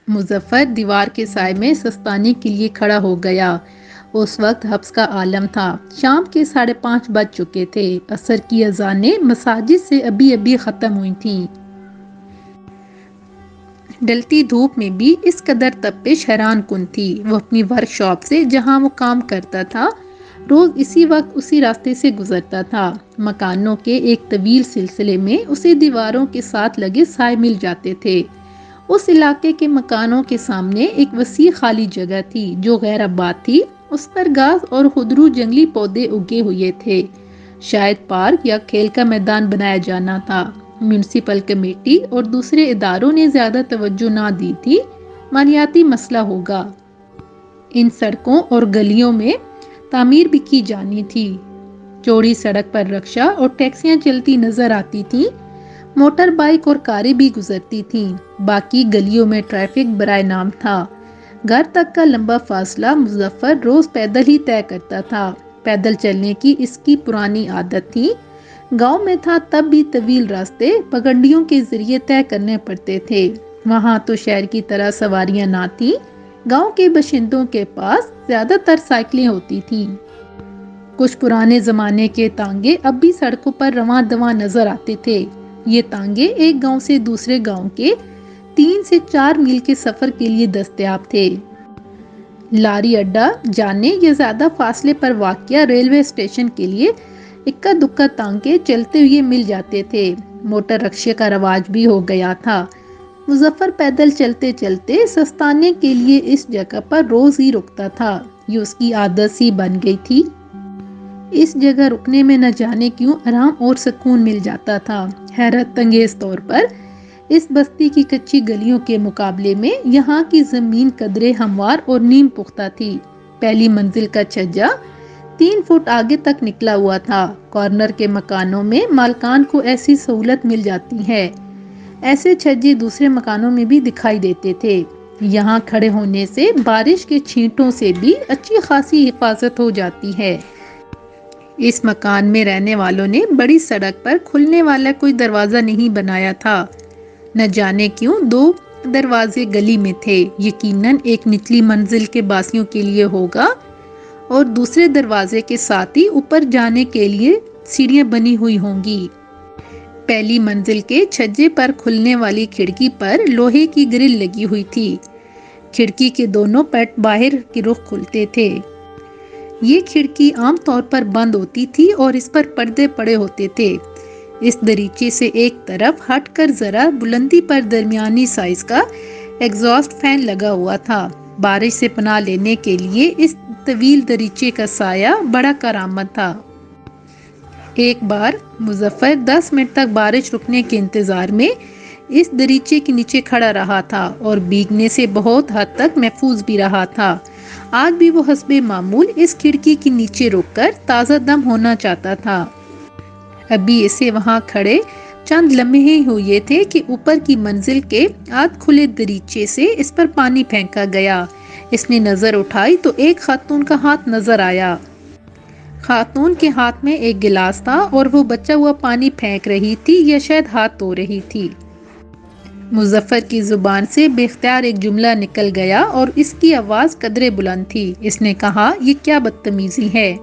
مظفر دیوار کے سائے میں سستانے کے لیے کھڑا ہو گیا۔ اس وقت حبس کا عالم تھا۔ شام کے 5:30 بج چکے تھے۔ عصر کی اذانیں مساجد سے ابھی ابھی ختم ہوئی تھیں۔ ڈلتی دھوپ میں بھی اس قدر تپش حیران کن تھی۔ وہ اپنی ورک شاپ سے جہاں وہ کام کرتا تھا روز اسی وقت اسی راستے سے گزرتا تھا۔ مکانوں کے ایک طویل سلسلے میں اسے دیواروں کے ساتھ لگے سائے مل جاتے تھے۔ اس علاقے کے مکانوں کے سامنے ایک وسیع خالی جگہ تھی جو غیر آباد تھی۔ اس پر گھاس اور خضرو جنگلی پودے اگے ہوئے تھے۔ شاید پارک یا کھیل کا میدان بنایا جانا تھا۔ میونسپل کمیٹی اور دوسرے اداروں نے زیادہ توجہ نہ دی تھی۔ مالیاتی مسئلہ ہوگا۔ ان سڑکوں اور گلیوں میں تعمیر بھی کی جانی تھی۔ چوڑی سڑک پر رکشا اور ٹیکسیاں چلتی نظر آتی تھیں۔ موٹر بائیک اور کاریں بھی گزرتی تھیں۔ باقی گلیوں میں ٹریفک برائے نام تھا۔ گھر تک کا لمبا فاصلہ مظفر روز پیدل ہی طے کرتا تھا۔ پیدل چلنے کی اس کی پرانی عادت تھی۔ گاؤں میں تھا تب بھی طویل راستے پگڈنڈیوں کے ذریعے طے کرنے پڑتے تھے۔ وہاں تو شہر کی طرح سواریاں نہ تھیں۔ گاؤں کے باشندوں کے پاس زیادہ تر سائیکلیں ہوتی تھیں۔ کچھ پرانے زمانے کے تانگے اب بھی سڑکوں پر رواں دواں نظر آتے تھے۔ یہ تانگے ایک گاؤں سے دوسرے گاؤں کے 3 سے 4 میل کے سفر کے لیے دستیاب تھے۔ لاری اڈا جانے یا زیادہ فاصلے پر واقع ریلوے اسٹیشن کے لیے اکا دکا تانگے چلتے ہوئے مل جاتے تھے۔ موٹر رکشے کا رواج بھی ہو گیا تھا۔ مظفر پیدل چلتے چلتے سستانے کے لیے اس جگہ پر روز ہی رکتا تھا۔ یہ اس کی عادت سی بن گئی تھی۔ اس جگہ رکنے میں نہ جانے کیوں آرام اور سکون مل جاتا تھا۔ حیرت انگیز طور پر اس بستی کی کچی گلیوں کے مقابلے میں یہاں کی زمین قدرے ہموار اور نیم پختہ تھی۔ پہلی منزل کا چھجا 3 فٹ آگے تک نکلا ہوا تھا۔ کارنر کے مکانوں میں مالکان کو ایسی سہولت مل جاتی ہے۔ ایسے چھجے دوسرے مکانوں میں بھی دکھائی دیتے تھے۔ یہاں کھڑے ہونے سے بارش کے چھینٹوں سے بھی اچھی خاصی حفاظت ہو جاتی ہے۔ اس مکان میں رہنے والوں نے بڑی سڑک پر کھلنے والا کوئی دروازہ نہیں بنایا تھا۔ نہ جانے کیوں 2 دروازے گلی میں تھے۔ یقیناً ایک نچلی منزل کے باسیوں کے لیے ہوگا اور دوسرے دروازے کے ساتھ ہی اوپر جانے کے لیے سیڑھیاں بنی ہوئی ہوں گی۔ پہلی منزل کے چھجے پر کھلنے والی کھڑکی پر لوہے کی گرل لگی ہوئی تھی۔ کھڑکی کے دونوں پٹ باہر کی رخ کھلتے تھے۔ یہ کھڑکی عام طور پر بند ہوتی تھی اور اس پر پردے پڑے ہوتے تھے۔ اس دریچے سے ایک طرف ہٹ کر ذرا بلندی پر درمیانی سائز کا ایگزاسٹ فین لگا ہوا تھا۔ بارش سے پناہ لینے کے لیے اس طویل دریچے کا سایہ بڑا کارآمد تھا۔ ایک بار مظفر 10 منٹ تک بارش رکنے کے انتظار میں اس دریچے کے نیچے کھڑا رہا تھا اور بھیگنے سے بہت حد تک محفوظ بھی رہا تھا۔ آج بھی وہ حسب معمول اس کھڑکی کے نیچے رک کر تازہ دم ہونا چاہتا تھا۔ ابھی اسے وہاں کھڑے چند لمحے ہوئے تھے کہ اوپر کی منزل کے آدھ کھلے دریچے سے اس پر پانی پھینکا گیا۔ اس نے نظر اٹھائی تو ایک خاتون کا ہاتھ نظر آیا۔ خاتون کے ہاتھ میں ایک گلاس تھا اور وہ بچا ہوا پانی پھینک رہی تھی یا شاید ہاتھ دھو رہی تھی۔ مظفر کی زبان سے بے اختیار ایک جملہ نکل گیا اور اس کی آواز قدرے بلند تھی۔ اس نے کہا، یہ کیا بدتمیزی ہے؟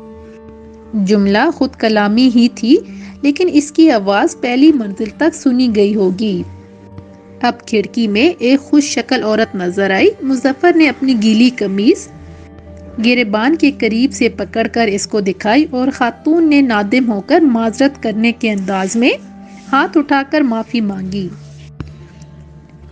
جملہ خود کلامی ہی تھی لیکن اس کی آواز پہلی منزل تک سنی گئی ہوگی۔ اب کھڑکی میں ایک خوش شکل عورت نظر آئی۔ مظفر نے اپنی گیلی قمیض گریبان کے قریب سے پکڑ کر اس کو دکھائی اور خاتون نے نادم ہو کر معذرت کرنے کے انداز میں ہاتھ اٹھا کر معافی مانگی۔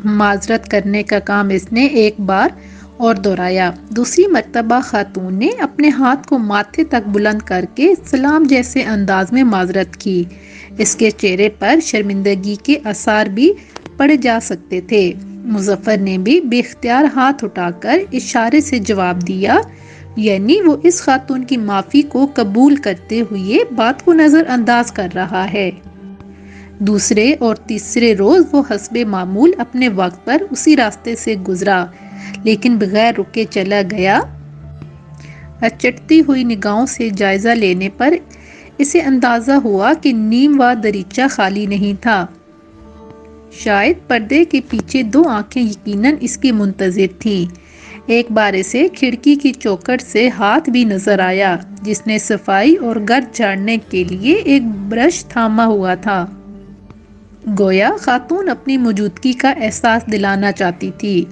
معذرت کرنے کا کام اس نے ایک بار اور دہرایا۔ دوسری مرتبہ خاتون نے اپنے ہاتھ کو ماتھے تک بلند کر کے سلام جیسے انداز میں معذرت کی۔ اس کے چہرے پر شرمندگی کے آثار بھی پڑے جا سکتے تھے۔ مظفر نے بھی بے اختیار ہاتھ اٹھا کر اشارے سے جواب دیا، یعنی وہ اس خاتون کی معافی کو قبول کرتے ہوئے بات کو نظر انداز کر رہا ہے۔ دوسرے اور تیسرے روز وہ حسب معمول اپنے وقت پر اسی راستے سے گزرا لیکن بغیر رکے چلا گیا۔ اچٹتی ہوئی نگاہوں سے جائزہ لینے پر اسے اندازہ ہوا کہ نیم وا دریچہ خالی نہیں تھا۔ شاید پردے کے پیچھے دو آنکھیں یقیناً اس کی منتظر تھیں۔ ایک بار اسے کھڑکی کی چوکھٹ سے ہاتھ بھی نظر آیا جس نے صفائی اور گرد جھاڑنے کے لیے ایک برش تھاما ہوا تھا۔ گویا خاتون اپنی موجودگی کا احساس دلانا چاہتی تھی۔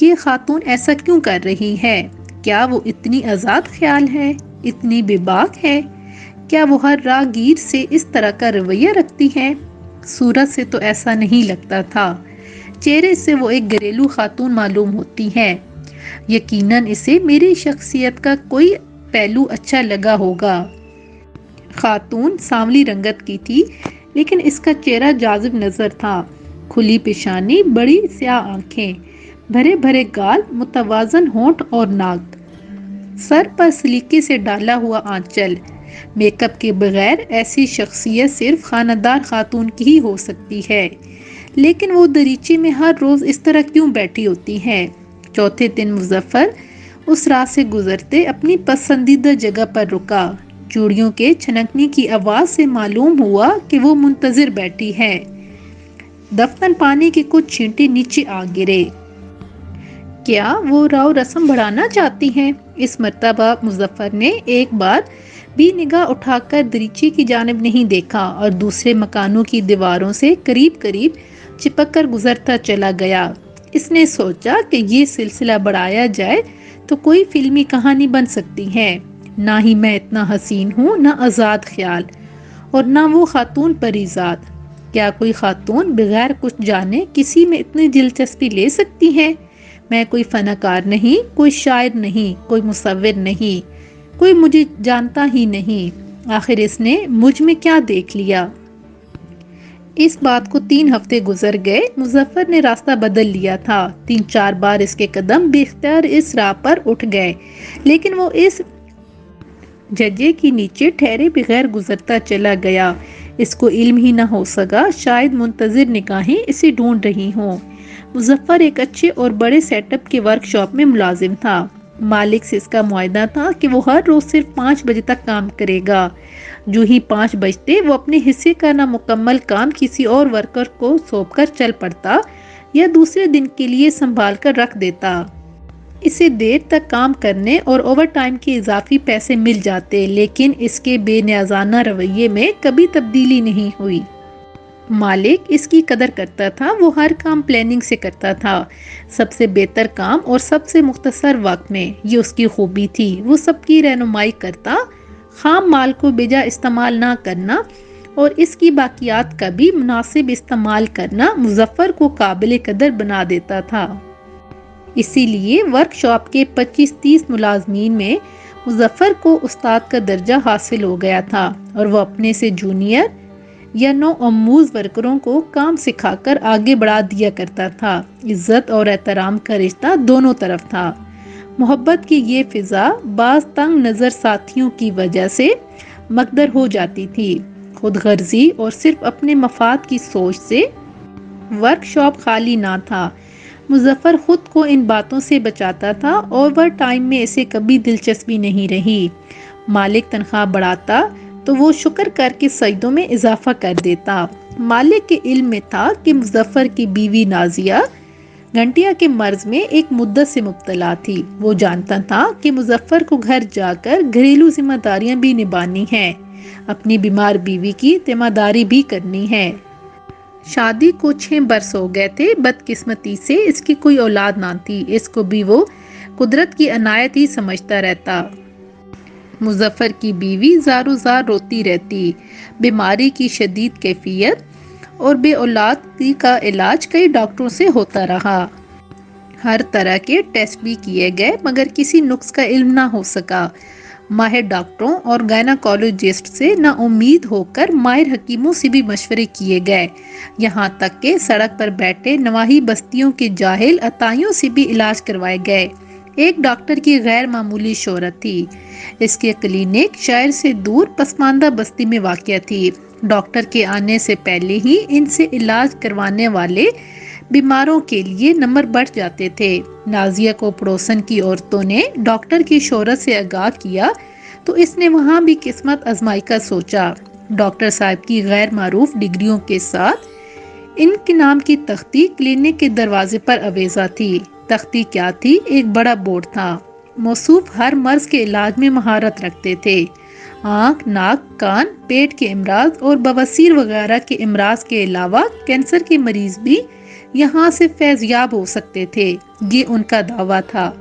یہ خاتون ایسا کیوں کر رہی ہے؟ کیا وہ اتنی آزاد خیال ہے؟ اتنی بے باک ہے؟ کیا وہ ہر راہگیر سے اس طرح کا رویہ رکھتی ہے؟ صورت سے تو ایسا نہیں لگتا تھا۔ چہرے سے وہ ایک گھریلو خاتون معلوم ہوتی ہے۔ یقیناً اسے میری شخصیت کا کوئی پہلو اچھا لگا ہوگا۔ خاتون سانولی رنگت کی تھی لیکن اس کا چہرہ جاذب نظر تھا۔ کھلی پیشانی، بڑی سیاہ آنکھیں، بھرے بھرے گال، متوازن ہونٹ اور ناک، سر پر سلیقے سے ڈالا ہوا آنچل۔ میک اپ کے بغیر ایسی شخصیت صرف خاندار خاتون کی ہی ہو سکتی ہے، لیکن وہ دریچے میں ہر روز اس طرح کیوں بیٹھی ہوتی ہے؟ چوتھے دن مظفر اس راہ سے گزرتے اپنی پسندیدہ جگہ پر رکا۔ چوڑیوں کے چھنکنے کی آواز سے معلوم ہوا کہ وہ منتظر بیٹھی ہے۔ دفتن پانی کے کچھ چھینٹے نیچے آ گرے۔ کیا وہ راو رسم بڑھانا چاہتی ہیں؟ اس مرتبہ مظفر نے ایک بار بھی نگاہ اٹھا کر دریچے کی جانب نہیں دیکھا اور دوسرے مکانوں کی دیواروں سے قریب قریب چپک کر گزرتا چلا گیا۔ اس نے سوچا کہ یہ سلسلہ بڑھایا جائے تو کوئی فلمی کہانی بن سکتی ہے۔ نہ ہی میں اتنا حسین ہوں، نہ آزاد خیال، اور نہ وہ خاتون پریزاد۔ کیا کوئی خاتون بغیر کچھ جانے کسی میں اتنی دلچسپی لے سکتی ہے؟ میں کوئی فنکار نہیں، کوئی شاعر نہیں، کوئی مصور نہیں، کوئی مجھے جانتا ہی نہیں۔ آخر اس نے مجھ میں کیا دیکھ لیا؟ اس بات کو 3 ہفتے گزر گئے۔ مظفر نے راستہ بدل لیا تھا۔ 3-4 بار اس کے قدم بے اختیار اس راہ پر اٹھ گئے، لیکن وہ اس ججے کے نیچے ٹھہرے بغیر گزرتا چلا گیا۔ اس کو علم ہی نہ ہو سکا شاید منتظر نگاہیں اسے ڈھونڈ رہی ہوں۔ مظفر ایک اچھے اور بڑے سیٹ اپ کے ورک شاپ میں ملازم تھا۔ مالک سے اس کا معاہدہ تھا کہ وہ ہر روز صرف 5 بجے تک کام کرے گا۔ جو ہی 5 بجتے وہ اپنے حصے کا نامکمل کام کسی اور ورکر کو سونپ کر چل پڑتا یا دوسرے دن کے لیے سنبھال کر رکھ دیتا۔ اسے دیر تک کام کرنے اور اوور ٹائم کے اضافی پیسے مل جاتے، لیکن اس کے بے نیازانہ رویے میں کبھی تبدیلی نہیں ہوئی۔ مالک اس کی قدر کرتا تھا۔ وہ ہر کام پلاننگ سے کرتا تھا، سب سے بہتر کام اور سب سے مختصر وقت میں۔ یہ اس کی خوبی تھی۔ وہ سب کی رہنمائی کرتا، خام مال کو بے جا استعمال نہ کرنا اور اس کی باقیات کا بھی مناسب استعمال کرنا مظفر کو قابل قدر بنا دیتا تھا۔ اسی لیے ورک شاپ کے 25-30 ملازمین میں مظفر کو استاد کا درجہ حاصل ہو گیا تھا اور وہ اپنے سے جونیئر یا نو آموز ورکروں کو کام سکھا کر آگے بڑھا دیا کرتا تھا۔ عزت اور احترام کا رشتہ دونوں طرف تھا۔ محبت کی یہ فضا بعض تنگ نظر ساتھیوں کی وجہ سے مکدر ہو جاتی تھی۔ خود غرضی اور صرف اپنے مفاد کی سوچ سے ورک شاپ خالی نہ تھا۔ مظفر خود کو ان باتوں سے بچاتا تھا۔ اوور ٹائم میں اسے کبھی دلچسپی نہیں رہی۔ مالک تنخواہ بڑھاتا تو وہ شکر کر کے سجدوں میں اضافہ کر دیتا۔ مالک کے علم میں تھا کہ مظفر کی بیوی نازیہ گھنٹیا کے مرض میں ایک مدت سے مبتلا تھی۔ وہ جانتا تھا کہ مظفر کو گھر جا کر گھریلو ذمہ داریاں بھی نبھانی ہیں، اپنی بیمار بیوی کی تیمارداری بھی کرنی ہے۔ شادی کو 6 برس ہو گئے تھے۔ بدقسمتی سے اس کی کوئی اولاد نہ تھی۔ اس کو بھی وہ قدرت کی عنایت ہی سمجھتا رہتا۔ مظفر کی بیوی زارو زار روتی رہتی۔ بیماری کی شدید کیفیت اور بے اولادی کا علاج کئی ڈاکٹروں سے ہوتا رہا۔ ہر طرح کے ٹیسٹ بھی کیے گئے مگر کسی نقص کا علم نہ ہو سکا۔ ماہر ڈاکٹروں اور گائناکولوجسٹ سے نا امید ہو کر ماہر حکیموں سے بھی مشورے کیے گئے، یہاں تک کہ سڑک پر بیٹھے نواحی بستیوں کے جاہل عطائیوں سے بھی علاج کروائے گئے۔ ایک ڈاکٹر کی غیر معمولی شہرت تھی۔ اس کی کلینک شہر سے دور پسماندہ بستی میں واقع تھی۔ ڈاکٹر کے آنے سے پہلے ہی ان سے علاج کروانے والے بیماروں کے لیے نمبر بڑھ جاتے تھے۔ نازیہ کو پڑوسن کی عورتوں نے ڈاکٹر کی شہرت سے آگاہ کیا تو اس نے وہاں بھی قسمت آزمائی کا سوچا۔ ڈاکٹر صاحب کی غیر معروف ڈگریوں کے ساتھ ان کے نام کی تختی کلینک کے دروازے پر آویزاں تھی۔ تختی کیا تھی؟ ایک بڑا بورڈ تھا۔ موصوف ہر مرض کے علاج میں مہارت رکھتے تھے۔ آنکھ، ناک، کان، پیٹ کے امراض اور بواسیر وغیرہ کے امراض کے علاوہ کینسر کے مریض بھی یہاں سے فیض یاب ہو سکتے تھے، یہ ان کا دعویٰ تھا۔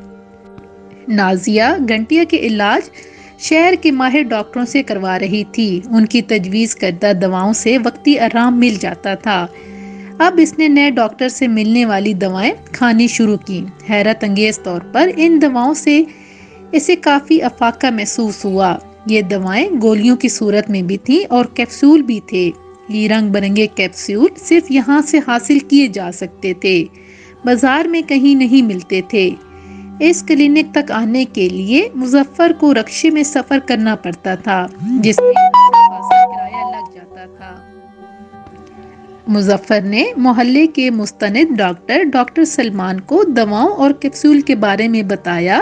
نازیہ گنٹیا کے علاج شہر کے ماہر ڈاکٹروں سے کروا رہی تھی۔ ان کی تجویز کردہ دواؤں سے وقتی آرام مل جاتا تھا۔ اب اس نے نئے ڈاکٹر سے ملنے والی دوائیں کھانی شروع کی۔ حیرت انگیز طور پر ان دواؤں سے اسے کافی افاقہ محسوس ہوا۔ یہ دوائیں گولیوں کی صورت میں بھی تھیں اور کیپسول بھی تھے۔ یہ رنگ برنگے کیپسول صرف یہاں سے حاصل کیے جا سکتے تھے، بازار میں کہیں نہیں ملتے تھے۔ اس کلینک تک آنے کے لیے مظفر کو رکشے میں سفر کرنا پڑتا تھا، جس میں اچھا خاصا کرایہ لگ جاتا تھا۔ مظفر نے محلے کے مستند ڈاکٹر سلمان کو دواؤں اور کیپسول کے بارے میں بتایا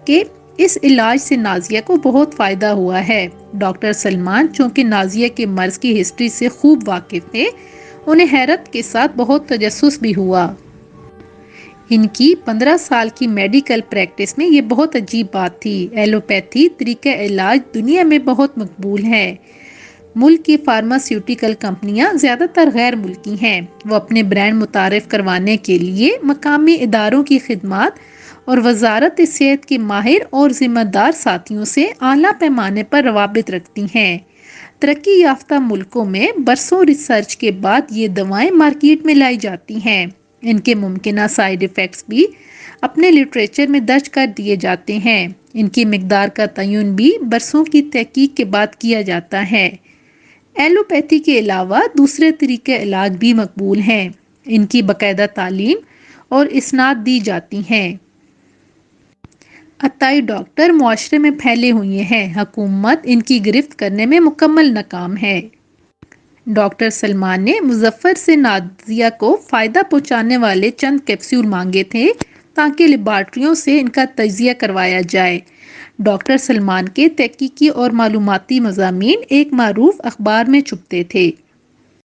کہ اس علاج سے نازیہ کو بہت فائدہ ہوا ہے۔ ڈاکٹر سلمان چونکہ نازیہ کے مرض کی ہسٹری سے خوب واقف تھے، انہیں حیرت کے ساتھ بہت تجسس بھی ہوا۔ ان کی 15 سال کی میڈیکل پریکٹس میں یہ بہت عجیب بات تھی۔ ایلوپیتھی طریقہ علاج دنیا میں بہت مقبول ہے۔ ملک کی فارماسیوٹیکل کمپنیاں زیادہ تر غیر ملکی ہیں۔ وہ اپنے برانڈ متعارف کروانے کے لیے مقامی اداروں کی خدمات اور وزارت صحت کے ماہر اور ذمہ دار ساتھیوں سے اعلیٰ پیمانے پر روابط رکھتی ہیں۔ ترقی یافتہ ملکوں میں برسوں ریسرچ کے بعد یہ دوائیں مارکیٹ میں لائی جاتی ہیں۔ ان کے ممکنہ سائیڈ ایفیکٹس بھی اپنے لٹریچر میں درج کر دیے جاتے ہیں۔ ان کی مقدار کا تعین بھی برسوں کی تحقیق کے بعد کیا جاتا ہے۔ ایلوپیتھی کے علاوہ دوسرے طریقے علاج بھی مقبول ہیں۔ ان کی باقاعدہ تعلیم اور اسناد دی جاتی ہیں۔ عطائی ڈاکٹر معاشرے میں پھیلے ہوئے ہیں۔ حکومت ان کی گرفت کرنے میں مکمل ناکام ہے۔ ڈاکٹر سلمان نے مظفر سے نازیہ کو فائدہ پہنچانے والے چند کیپسول مانگے تھے تاکہ لیبارٹریوں سے ان کا تجزیہ کروایا جائے۔ ڈاکٹر سلمان کے تحقیقی اور معلوماتی مضامین ایک معروف اخبار میں چھپتے تھے۔